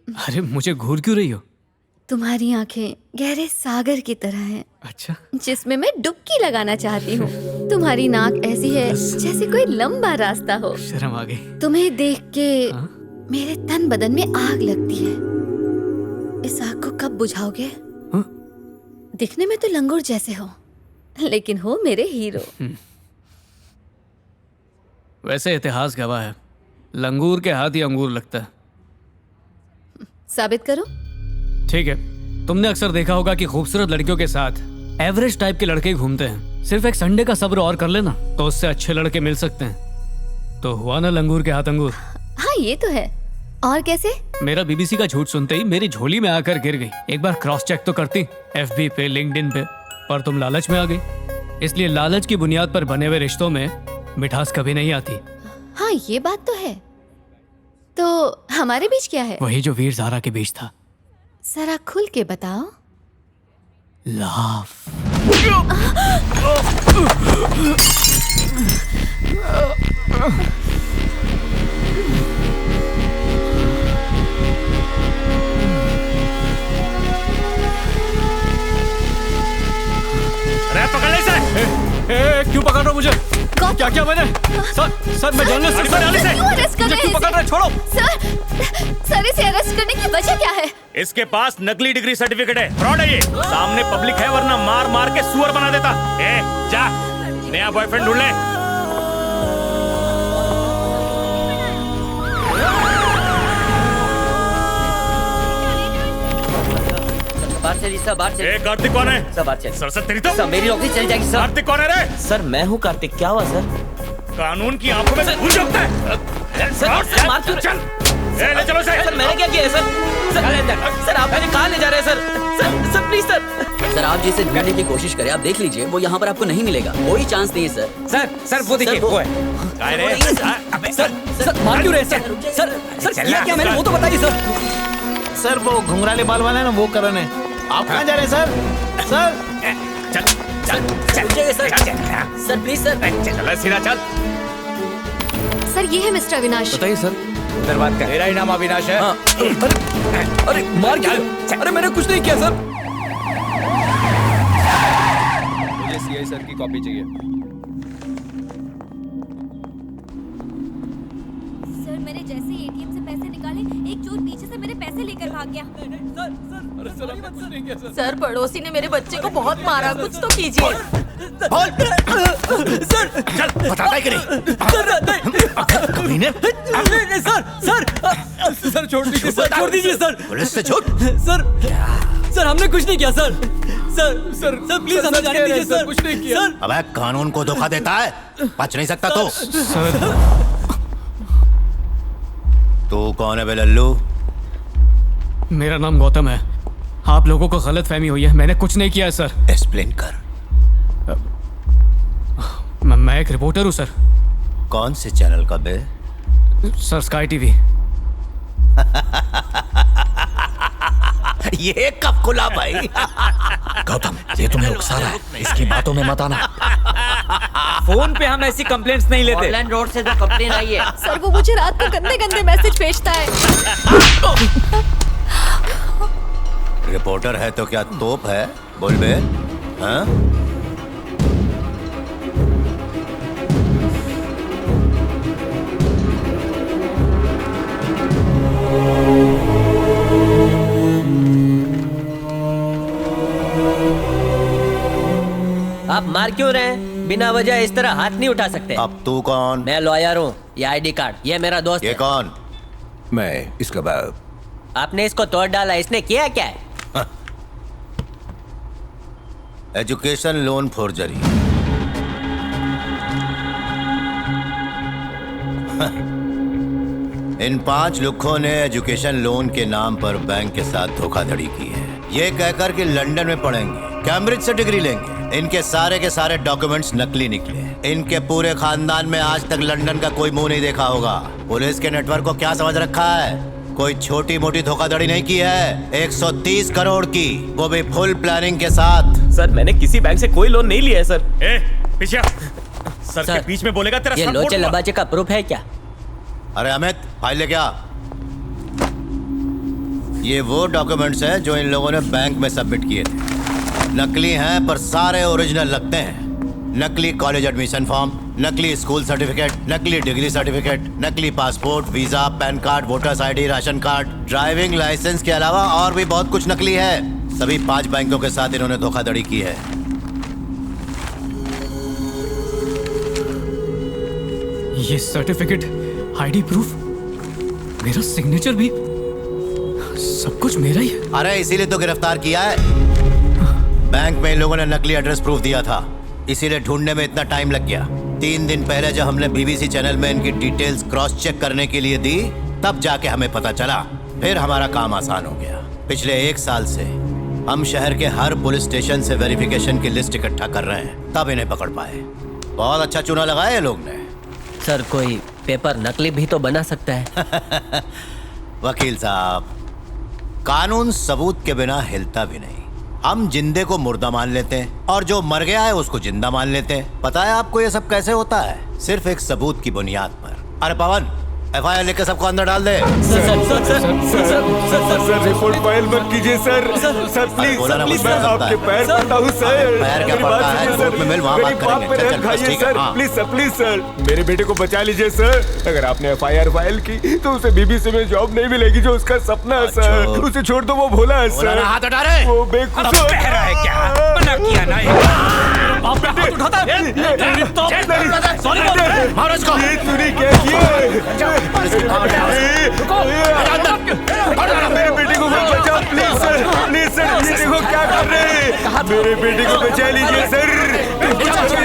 अरे मुझे घूर क्यों रही हो? तुम्हारी आंखें गहरे सागर की तरह हैं, अच्छा, जिसमें मैं डुबकी लगाना चाहती हूँ। तुम्हारी नाक ऐसी है जैसे कोई लंबा रास्ता हो। शर्म आ गई। तुम्हें देख के हाँ? मेरे तन बदन में आग लगती है। इस आग को कब बुझाओगे? हाँ? दिखने में तो लंगूर जैसे हो, लेकिन हो मेरे हीरो। वैसे इतिहास गवाह है, लंगूर के हाथ ही अंगूर लगता है। साबित करो। ठीक है, तुमने अक्सर देखा होगा कि खूबसूरत लड़कियों के साथ एवरेज टाइप के लड़के घूमते हैं। सिर्फ एक संडे का सब्र और कर लेना तो उससे अच्छे लड़के मिल सकते हैं। तो हुआ ना लंगूर के हाथ अंगूर। हाँ, ये तो है। और कैसे? मेरा बीबीसी का झूठ सुनते ही मेरी झोली में आकर गिर गई। एक बार क्रॉस चेक तो करती FB पे, लिंक्डइन पे, पर तुम लालच में आ गई। इसलिए लालच की बुनियाद पर बने हुए रिश्तों में मिठास कभी नहीं आती। हाँ, ये बात तो है। तो हमारे बीच क्या है? वही जो वीर ज़ारा के बीच था। जरा खुल के बताओ। लव। अरे पकड़ ले इसे। क्यों पकड़ रहे हो मुझे? क्या क्या मैंने? सर मैं जर्नलिस्ट हूं। क्यों अरेस्ट कर रहे हैं? क्यों पकड़ रहे? छोड़ो। सर इसे अरेस्ट करने की वजह क्या है? इसके पास नकली डिग्री सर्टिफिकेट है, फ्रॉड है ये। सामने पब्लिक है, वरना मार मार के सुअर बना देता। जा नया बॉयफ्रेंड ढूंढ ले। कार्तिक कौन है? सर से तेरी तो सर मेरी नौकरी चली जाएगी सर। कार्तिक कौन है रे? सर मैं हूँ कार्तिक। क्या हुआ सर? कानून की आंखों में घुस जाता है। सर मार क्यों? चल ले चलो सर मैंने क्या किया है सर? सर आप मुझे कहाँ ले जा रहे हैं सर? सर प्लीज सर आप जिसे ढूंढने की कोशिश करें, आप देख लीजिए, वो यहाँ पर आपको नहीं मिलेगा। कोई चांस नहीं है सर। सर वो देखिए वो है। सर मार क्यों रहे सर किया क्या मैंने, वो तो बताइए सर। सर वो घुंघराले बाल वाला है ना, वो करण है। आप कहाँ जा रहे हैं सर? Sir please sir. सीधा चल। सर ये है मिस्टर अविनाश। बताइए सर। उधर बात कर। मेरा ही नाम अविनाश है। अरे मार क्यों? अरे मैंने कुछ नहीं किया सर। मुझे सीआई सर की कॉपी चाहिए। सर मैंने जैसे एटीएम से पैसे निकाले, एक चोर पीछे से मेरे पैसे लेकर भाग गया। सर पड़ोसी ने मेरे बच्चे को बहुत मारा, कुछ तो कीजिए। सर चल बताता है कि नहीं? सर छोड़ दीजिए सर, छोड़ दीजिए सर। पुलिस से छोड़। सर हमने कुछ नहीं किया सर। सर प्लीज हमें जाने दीजिए सर। कुछ नहीं किया। अबे कानून को धोखा देता है, बच नहीं सकता तो। तू कौन है बे लल्लू? मेरा नाम गौतम है। आप लोगों को गलत फहमी हुई है, मैंने कुछ नहीं किया है सर। एक्सप्लेन कर। मैं एक रिपोर्टर हूँ सर। कौन से चैनल का बे? Sir sky TV. ये कब खुला भाई? गौतम ये तुम्हें उकसा रहा है, इसकी बातों में मत आना। फोन पे हम ऐसी कंप्लेंट्स नहीं लेते। ऑनलाइन रोड से जो कंप्लेन आई है। सर वो मुझे रात को गंदे गंदे मैसेज भेजता है। रिपोर्टर है तो क्या तोप है? बोल बे। हाँ? आप मार क्यों रहे हैं? बिना वजह इस तरह हाथ नहीं उठा सकते। अब तू कौन? मैं लॉयर हूँ। ये आईडी कार्ड, ये मेरा दोस्त ये है। कौन? मैं इसका बाप। आपने इसको तोड़ डाला, इसने किया क्या है? Education loan forgery. इन 5 लुक्खों ने एजुकेशन लोन के नाम पर बैंक के साथ धोखाधड़ी की है, ये कहकर कि लंदन में पढ़ेंगे, कैम्ब्रिज से डिग्री लेंगे। इनके सारे के सारे डॉक्यूमेंट्स नकली निकले। इनके पूरे खानदान में आज तक लंदन का कोई मुंह नहीं देखा होगा। पुलिस के नेटवर्क को क्या समझ रखा है? कोई छोटी मोटी धोखाधड़ी नहीं की है, 130 करोड़ की, वो भी फुल प्लानिंग के साथ। सर मैंने किसी बैंक से कोई लोन नहीं लिया है सर। पीछे सर के बीच में बोलेगा तेरा ये सर लोचे लबाचे का प्रूफ है क्या? अरे अमित फाइल लेके आ। ये वो डॉक्यूमेंट्स हैं जो इन लोगों ने बैंक में सबमिट किए थे। नकली हैं पर सारे ओरिजिनल लगते हैं। नकली कॉलेज एडमिशन फॉर्म, नकली स्कूल सर्टिफिकेट, नकली डिग्री सर्टिफिकेट, नकली passport, visa, PAN card, voters ID, ration card, driving licence के अलावा और भी बहुत कुछ नकली है। सभी 5 बैंकों के साथ इन्होंने धोखाधड़ी की है। ये सर्टिफिकेट, आईडी प्रूफ, मेरा सिग्नेचर भी, सब कुछ मेरा ही है। अरे इसीलिए तो गिरफ्तार किया है। बैंक में इन लोगों ने नकली एड्रेस प्रूफ दिया था, इसीलिए ढूंढने में इतना टाइम लग गया। 3 दिन पहले जब हमने बीबीसी चैनल में इनकी डिटेल्स क्रॉस चेक करने के लिए दी, तब जाके हमें पता चला। फिर हमारा काम आसान हो गया। पिछले 1 साल से हम शहर के हर पुलिस स्टेशन से वेरिफिकेशन की लिस्ट इकट्ठा कर रहे हैं, तब इन्हें पकड़ पाए। बहुत अच्छा चुना लगाया ये लोग ने। सर कोई पेपर नकली भी तो बना सकता है। वकील साहब, कानून सबूत के बिना हिलता भी नहीं। हम जिंदे को मुर्दा मान लेते हैं और जो मर गया है उसको जिंदा मान लेते हैं। पता है आपको ये सब कैसे होता है? सिर्फ एक सबूत की बुनियाद पर। अरे पवन, FIR लिख के सबको अंदर डाल दे। सर रिपोर्ट फाइल मत कीजिए सर। सर प्लीज बोला ना, प्लीज कुछ मैं आपके पैर पड़ता हूँ सर। पैर क्या पड़ता है? कोर्ट में मिल, वहाँ बात करेंगे। चल चल बस, ठीक है। हाँ। प्लीज सर मेरे बेटे को बचा लीजिए सर। अगर आपने FIR फाइल की तो उसे बीबीसी में जॉब नहीं मिलेगी जो उसका सपना है सर। उसे छोड़ दो, वो भोला है सर। हाथ हटा रहे वो बेवकूफ है क्या? मना किया ना आप पे हाथ उठाता है? सॉरी बोल। मारो इसको। ये तूने क्या किया? मेरे बेटे को बचाओ प्लीज सर। प्लीज सर, ये देखो क्या कर रहे हैं। मेरे बेटे को बचा लीजिए सर।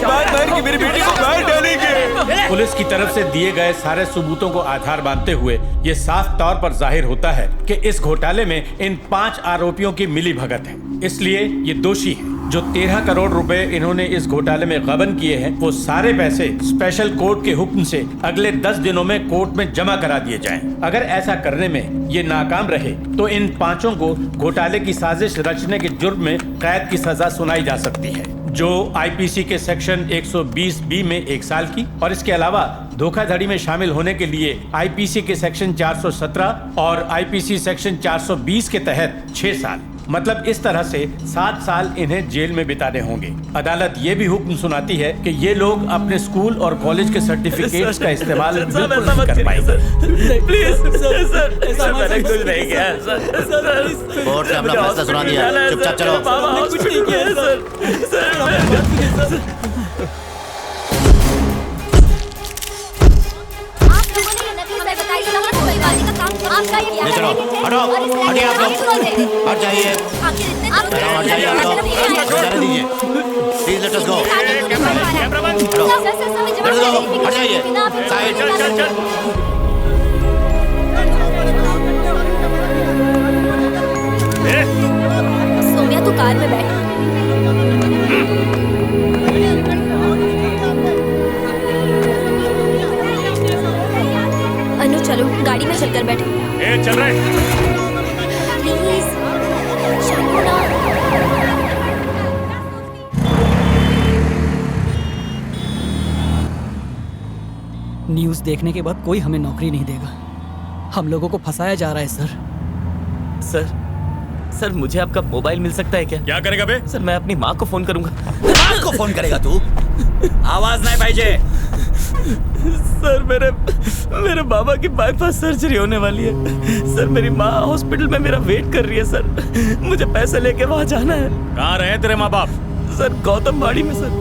बात मार के मेरे बेटे को मार डालेंगे। पुलिस की तरफ से दिए गए सारे सबूतों को आधार मानते हुए ये साफ तौर पर जाहिर होता है कि इस घोटाले में इन 5 आरोपियों की मिलीभगत है। इसलिए ये दोषी हैं। जो 13 करोड़ रुपए इन्होंने इस घोटाले में गबन किए हैं, वो सारे पैसे स्पेशल कोर्ट के हुक्म से अगले 10 दिनों में कोर्ट में जमा करा दिए जाएं। अगर ऐसा करने में ये नाकाम रहे तो इन 5 को घोटाले की साजिश रचने के जुर्म में कैद की सजा सुनाई जा सकती है, जो IPC के सेक्शन 120B में 1 साल की, और इसके अलावा धोखाधड़ी में शामिल होने के लिए IPC के सेक्शन 417 और IPC सेक्शन 420 के तहत 6 साल, मतलब इस तरह से 7 साल इन्हें जेल में बिताने होंगे। अदालत ये भी हुक्म सुनाती है कि ये लोग अपने स्कूल और कॉलेज के सर्टिफिकेट्स का इस्तेमाल बिल्कुल नहीं कर पाएंगे। प्लीज सर, ऐसा मैंने कुछ नहीं किया कोर्ट ने अपना फैसला सुना दिया, चुपचाप चलो। कुछ नहीं किया सर। ले चलो, हटो, हटिए आप लोग, हट जाइए, हट जाइए आप लोग, जाने दीजिए। Please let us go. हटो, let us go, हट जाइए, साइड। सोम्या तू कार में बैठ। अनु चलो गाड़ी में चलकर बैठो। चल रहे। प्लीज चलो ना। न्यूज़ देखने के बाद कोई हमें नौकरी नहीं देगा। हम लोगों को फंसाया जा रहा है सर। सर मुझे आपका मोबाइल मिल सकता है क्या? क्या करेगा बे? सर मैं अपनी माँ को फोन करूंगा। माँ को फोन करेगा तू? आवाज नहीं पाहिजे। सर मेरे बाबा की बाईपास सर्जरी होने वाली है सर। मेरी माँ हॉस्पिटल में मेरा वेट कर रही है सर। मुझे पैसे लेके वहाँ जाना है। कहाँ रहे तेरे माँ बाप? सर गौतमबाड़ी में सर।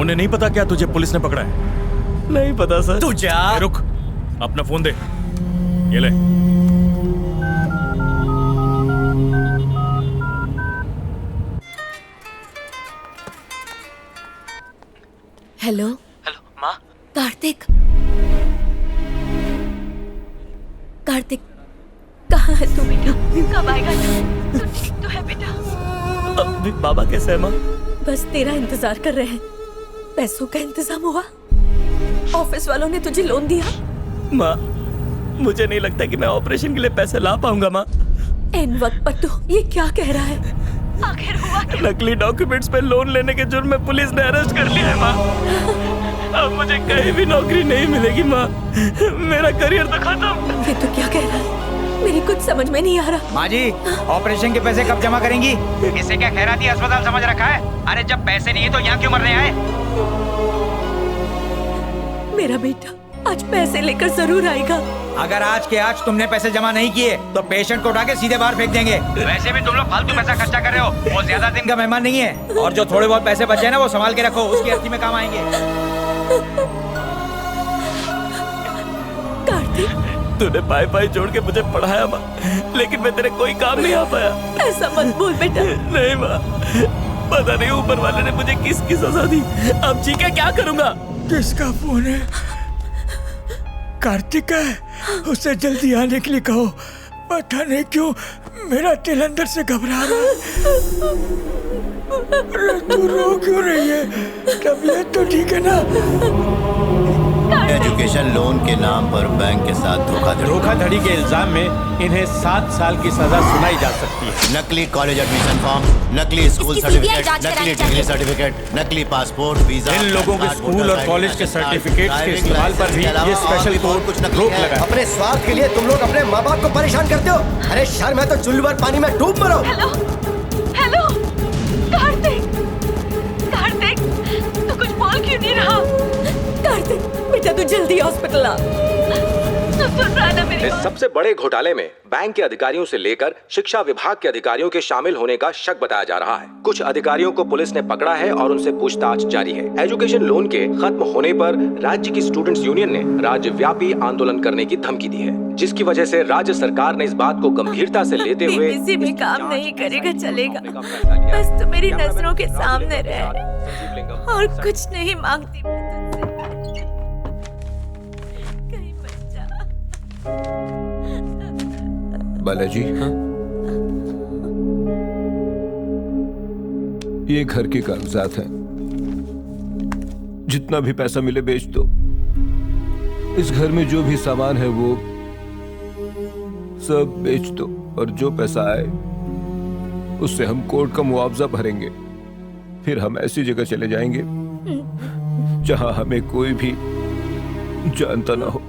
उन्हें नहीं पता क्या तुझे पुलिस ने पकड़ा है? नहीं पता सर। तू जा। रुक, अपना फोन दे, ये ले। हेलो हेलो माँ। कार्तिक, कार्तिक कहाँ है तू बेटा? कब आएगा तू है बेटा? अभी बाबा कैसे है माँ? बस तेरा इंतजार कर रहे हैं। पैसों का इंतजाम हुआ? ऑफिस वालों ने तुझे लोन दिया? माँ मुझे नहीं लगता कि मैं ऑपरेशन के लिए पैसे ला पाऊंगा माँ। एन वक्त पर तू ये क्या कह रहा है? आखिर हुआ क्या? नकली डॉक्यूमेंट्स पे लोन लेने के जुर्म में पुलिस ने अरेस्ट कर लिया है माँ। अब मुझे कहीं भी नौकरी नहीं मिलेगी माँ। मेरा करियर तो खत्म। ये तो क्या कह रहा है? मेरी कुछ समझ में नहीं आ रहा। माँ जी, ऑपरेशन के पैसे कब जमा करेंगी? इसे क्या खैराती अस्पताल समझ रखा है? अरे जब पैसे नहीं है तो यहाँ क्यों मरने आए? मेरा बेटा आज पैसे लेकर जरूर आएगा। अगर आज के आज तुमने पैसे जमा नहीं किए तो पेशेंट को उठा के सीधे बाहर फेंक देंगे। वैसे भी तुम लोग फालतू पैसा खर्चा कर रहे हो। वो ज्यादा दिन का मेहमान नहीं है। और जो थोड़े बहुत पैसे बचे ना वो संभाल के रखो, उसकी अर्थी में काम आएंगे। कार्तिक, तूने पाई पाई जोड़ के मुझे पढ़ाया माँ, लेकिन मैं तेरे कोई काम नहीं आ पाया। ऐसा मत बोल बेटा। नहीं माँ, पता नहीं ऊपर वाले ने मुझे किसकी सजा दी। अब जी के क्या करूँगा? किसका फोन है? कार्तिक है, उसे जल्दी आने के लिए कहो। पता नहीं क्यों मेरा दिल अंदर से घबरा रहा है। अरे तू रो क्यों रही है? तबीयत तो ठीक है ना? एजुकेशन लोन के नाम पर बैंक के साथ धोखाधड़ी के इल्जाम में इन्हें 7 साल की सजा सुनाई जा सकती है। नकली कॉलेज एडमिशन फॉर्म, नकली स्कूल सर्टिफिकेट, नकली डिग्री सर्टिफिकेट, नकली पासपोर्ट, वीजा। इन लोगों के स्कूल और कॉलेज के सर्टिफिकेट के इस्तेमाल पर भी ये स्पेशल कोर्ट रोक लगा है। अपने स्वार्थ के लिए तुम लोग अपने माँ बाप को परेशान करते हो। अरे शर्म है तो चुल्लू भर पानी में डूब मरो। हेलो हेलो कार्तिक, कार्तिक तू कुछ बोल क्यों नहीं रहा? कार्तिक बेटा तू जल्दी हॉस्पिटल आ। तू सुन रहा है ना मेरी इस बात? सबसे बड़े घोटाले में बैंक के अधिकारियों से लेकर शिक्षा विभाग के अधिकारियों के शामिल होने का शक बताया जा रहा है। कुछ अधिकारियों को पुलिस ने पकड़ा है और उनसे पूछताछ जारी है। एजुकेशन लोन के खत्म होने पर राज्य की स्टूडेंट्स यूनियन ने राज्यव्यापी आंदोलन करने की धमकी दी है, जिसकी वजह से राज्य सरकार ने इस बात को गंभीरता से लेते हुए किसी भी काम नहीं करेगा चलेगा, बस तू मेरी नजरों के सामने रहे और कुछ नहीं मांगती मैं तुझसे। कहीं बच जा। बालाजी, ये घर के कागजात हैं। जितना भी पैसा मिले बेच दो। इस घर में जो भी सामान है वो सब बेच दो और जो पैसा आए उससे हम कोर्ट का मुआवजा भरेंगे। फिर हम ऐसी जगह चले जाएंगे जहां हमें कोई भी जानता ना हो।